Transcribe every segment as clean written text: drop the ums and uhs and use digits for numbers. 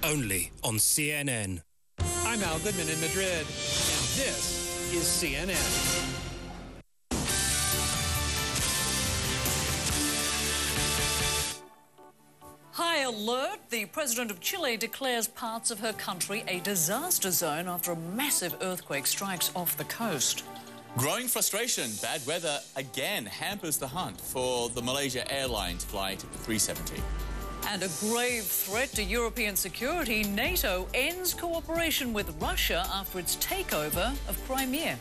only on CNN. I'm Al Goodman in Madrid, and this is CNN. High alert. The president of Chile declares parts of her country a disaster zone after a massive earthquake strikes off the coast. Growing frustration. Bad weather again hampers the hunt for the Malaysia Airlines flight 370. And a grave threat to European security. NATO ends cooperation with Russia after its takeover of Crimea.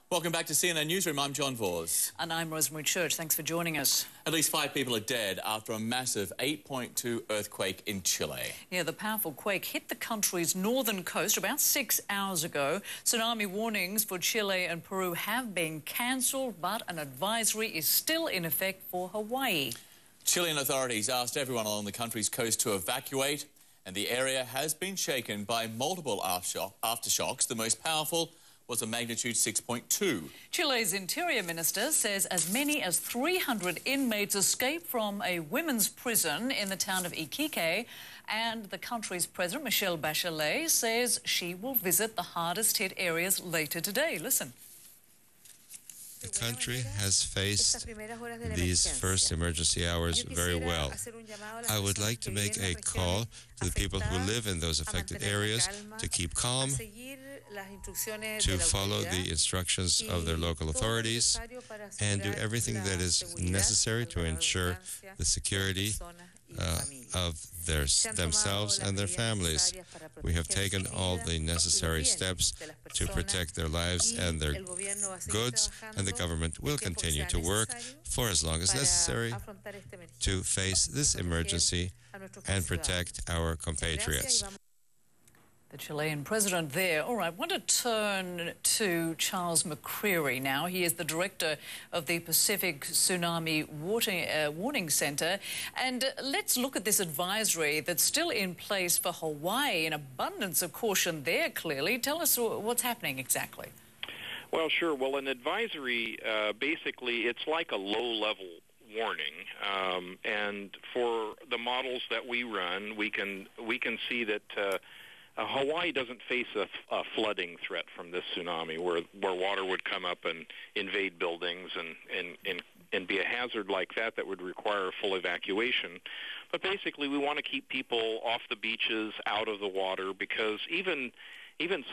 Welcome back to CNN Newsroom. I'm John Vors. And I'm Rosemary Church. Thanks for joining us. At least 5 people are dead after a massive 8.2 earthquake in Chile. Yeah, the powerful quake hit the country's northern coast about 6 hours ago. Tsunami warnings for Chile and Peru have been cancelled, but an advisory is still in effect for Hawaii. Chilean authorities asked everyone along the country's coast to evacuate, and the area has been shaken by multiple aftershocks. The most powerful was a magnitude 6.2. Chile's interior minister says as many as 300 inmates escaped from a women's prison in the town of Iquique, and the country's president, Michelle Bachelet, says she will visit the hardest-hit areas later today. Listen. The country has faced these first emergency hours very well. I would like to make a call to the people who live in those affected areas to keep calm, to follow the instructions of their local authorities, and do everything that is necessary to ensure the security of themselves and their families. We have taken all the necessary steps to protect their lives and their goods, and the government will continue to work for as long as necessary to face this emergency and protect our compatriots. The Chilean president there. All right, I want to turn to Charles McCreary now. He is the director of the Pacific Tsunami Warning Center. And let's look at this advisory that's still in place for Hawaii. An abundance of caution there, clearly. Tell us what's happening exactly. Well, sure. Well, an advisory, basically, it's like a low-level warning. And for the models that we run, we can see that Hawaii doesn't face a flooding threat from this tsunami where water would come up and invade buildings and be a hazard like that would require a full evacuation. But basically, we want to keep people off the beaches, out of the water, because even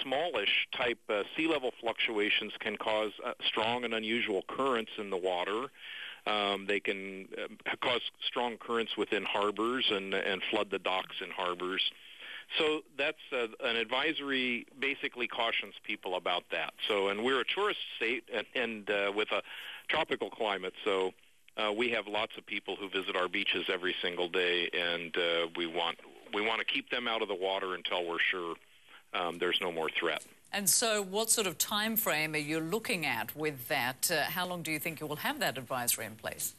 smallish type sea level fluctuations can cause strong and unusual currents in the water. They can cause strong currents within harbors and flood the docks in harbors. So that's an advisory basically cautions people about that. So, and we're a tourist state and with a tropical climate, so we have lots of people who visit our beaches every single day, and we want to keep them out of the water until we're sure there's no more threat. And so what sort of time frame are you looking at with that? How long do you think you will have that advisory in place?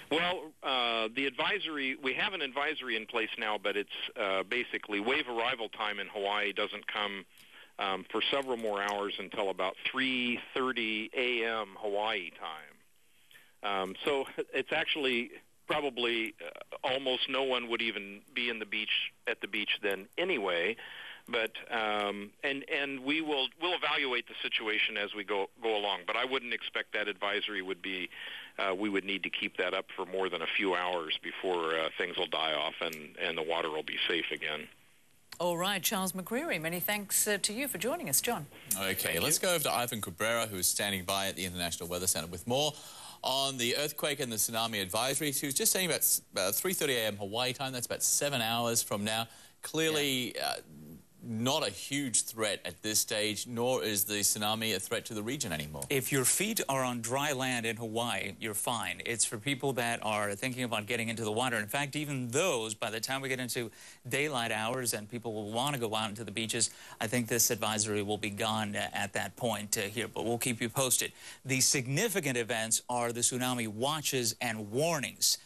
Well, the advisory, we have an advisory in place now, but it's basically wave arrival time in Hawaii doesn't come for several more hours until about 3:30 a.m. Hawaii time. So it's actually probably almost no one would even be at the beach then anyway. But and we'll evaluate the situation as we go along. But I wouldn't expect that advisory would be. We would need to keep that up for more than a few hours before things will die off and the water will be safe again. All right, Charles McCreary, many thanks to you for joining us, John. Okay, let's go over to Ivan Cabrera, who is standing by at the International Weather Center with more on the earthquake and the tsunami advisory. He was just saying about 3:30 a.m. Hawaii time. That's about 7 hours from now. Clearly, not a huge threat at this stage, nor is the tsunami a threat to the region anymore. If your feet are on dry land in Hawaii, you're fine. It's for people that are thinking about getting into the water. In fact, even those, by the time we get into daylight hours and people will want to go out into the beaches, I think this advisory will be gone at that point here, but we'll keep you posted. The significant events are the tsunami watches and warnings.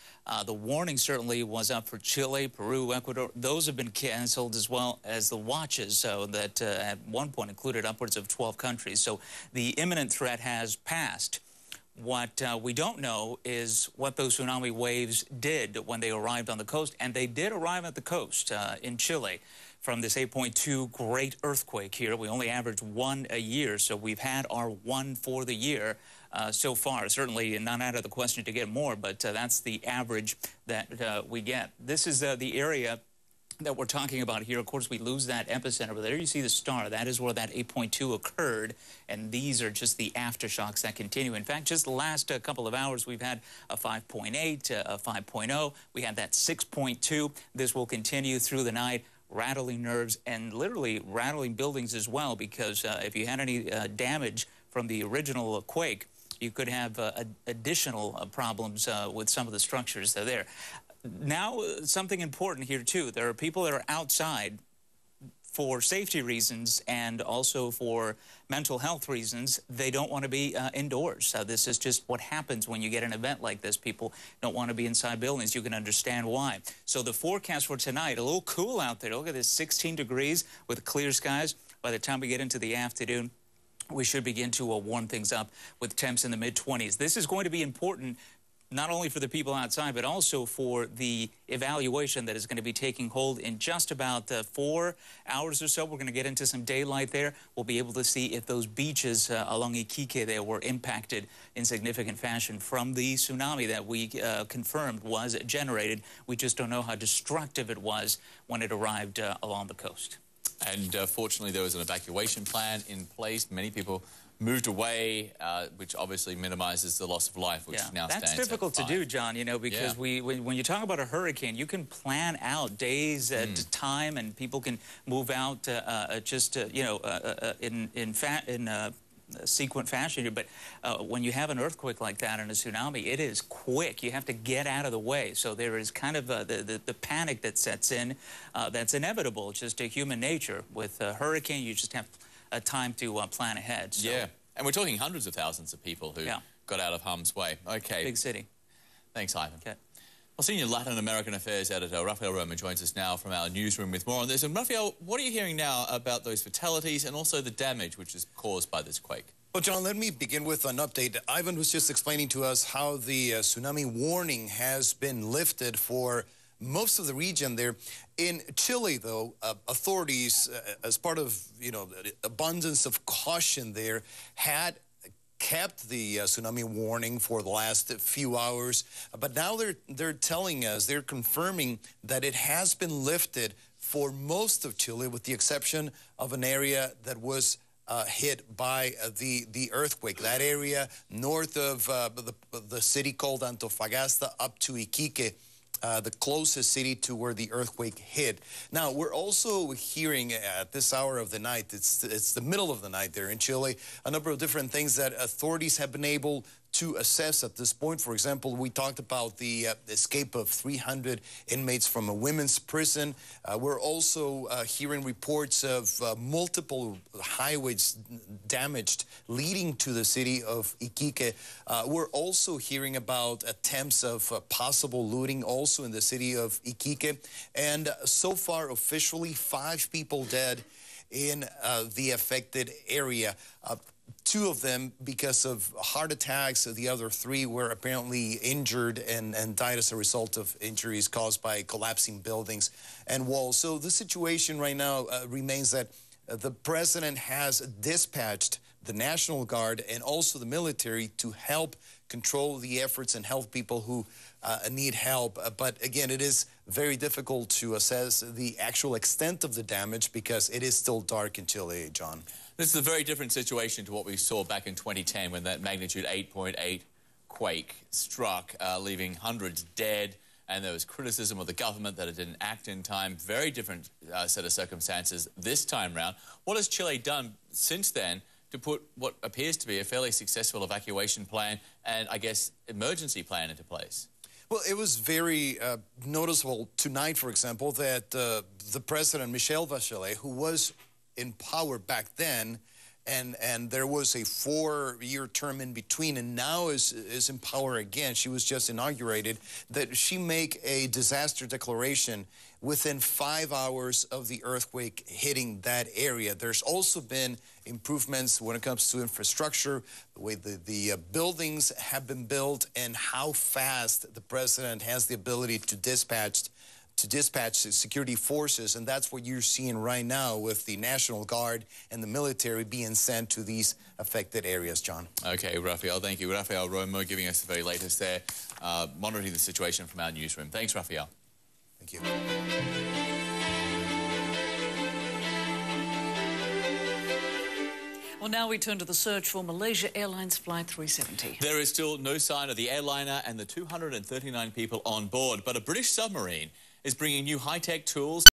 The warning certainly was up for Chile, Peru, Ecuador. Those have been canceled, as well as the watches, so that at one point included upwards of 12 countries. So the imminent threat has passed. What we don't know is what those tsunami waves did when they arrived on the coast, and they did arrive at the coast in Chile from this 8.2 great earthquake here. We only average one a year, so we've had our one for the year so far. Certainly not out of the question to get more, but that's the average that we get. This is the area that we're talking about here. Of course, we lose that epicenter, but there you see the star. That is where that 8.2 occurred, and these are just the aftershocks that continue. In fact, just the last couple of hours, we've had a 5.8, a 5.0. We had that 6.2. This will continue through the night, rattling nerves and literally rattling buildings as well, because if you had any damage from the original quake, you could have additional problems with some of the structures that are there. Now, something important here, too. There are people that are outside for safety reasons and also for mental health reasons. They don't want to be indoors. This is just what happens when you get an event like this. People don't want to be inside buildings. You can understand why. So the forecast for tonight, a little cool out there. Look at this, 16 degrees with clear skies. By the time we get into the afternoon, we should begin to warm things up with temps in the mid-20s. This is going to be important not only for the people outside, but also for the evaluation that is going to be taking hold in just about 4 hours or so. We're going to get into some daylight there. We'll be able to see if those beaches along Iquique there were impacted in significant fashion from the tsunami that we confirmed was generated. We just don't know how destructive it was when it arrived along the coast. And fortunately, there was an evacuation plan in place. Many people moved away, which obviously minimizes the loss of life, which now stands That's difficult to do, John, you know, because when you talk about a hurricane, you can plan out days at a time, and people can move out in sequent fashion. But when you have an earthquake like that and a tsunami, it is quick. You have to get out of the way. So there is kind of the panic that sets in that's inevitable. It's just a human nature. With a hurricane, you just have time to plan ahead. So. Yeah, and we're talking hundreds of thousands of people who got out of harm's way. Okay. Big city. Thanks, Ivan. Okay. Well, Senior Latin American Affairs Editor Rafael Roma joins us now from our newsroom with more on this. And Rafael, what are you hearing now about those fatalities and also the damage which is caused by this quake? Well, John, let me begin with an update. Ivan was just explaining to us how the tsunami warning has been lifted for most of the region there. In Chile, though, authorities, as part of, the abundance of caution there, had kept the tsunami warning for the last few hours. But now they're telling us, they're confirming that it has been lifted for most of Chile, with the exception of an area that was hit by the earthquake. That area north of the city called Antofagasta up to Iquique, the closest city to where the earthquake hit. Now, we're also hearing at this hour of the night, it's the middle of the night there in Chile, a number of different things that authorities have been able to assess at this point. For example, we talked about the escape of 300 inmates from a women's prison. We're also hearing reports of multiple highways damaged leading to the city of Iquique. We're also hearing about attempts of possible looting also in the city of Iquique. And so far, officially, 5 people dead in the affected area. 2 of them because of heart attacks. The other 3 were apparently injured and died as a result of injuries caused by collapsing buildings and walls. So the situation right now remains that the president has dispatched the National Guard and also the military to help control the efforts and help people who need help. But again, it is very difficult to assess the actual extent of the damage because it is still dark in Chile, John. This is a very different situation to what we saw back in 2010 when that magnitude 8.8 quake struck, leaving hundreds dead, and there was criticism of the government that it didn't act in time. Very different set of circumstances this time round. What has Chile done since then to put what appears to be a fairly successful evacuation plan and, I guess, emergency plan into place? Well, it was very noticeable tonight, for example, that the president, Michelle Bachelet, who was in power back then, and there was a 4-year term in between, and now is in power again. She was just inaugurated. That she make a disaster declaration within 5 hours of the earthquake hitting that area. There's also been improvements when it comes to infrastructure, the way the buildings have been built, and how fast the president has the ability to dispatch security forces, and that's what you're seeing right now with the National Guard and the military being sent to these affected areas, John. Okay, Rafael, thank you. Rafael Romo giving us the very latest there, monitoring the situation from our newsroom. Thanks, Rafael. Thank you. Well, now we turn to the search for Malaysia Airlines Flight 370. There is still no sign of the airliner and the 239 people on board, but a British submarine is bringing new high-tech tools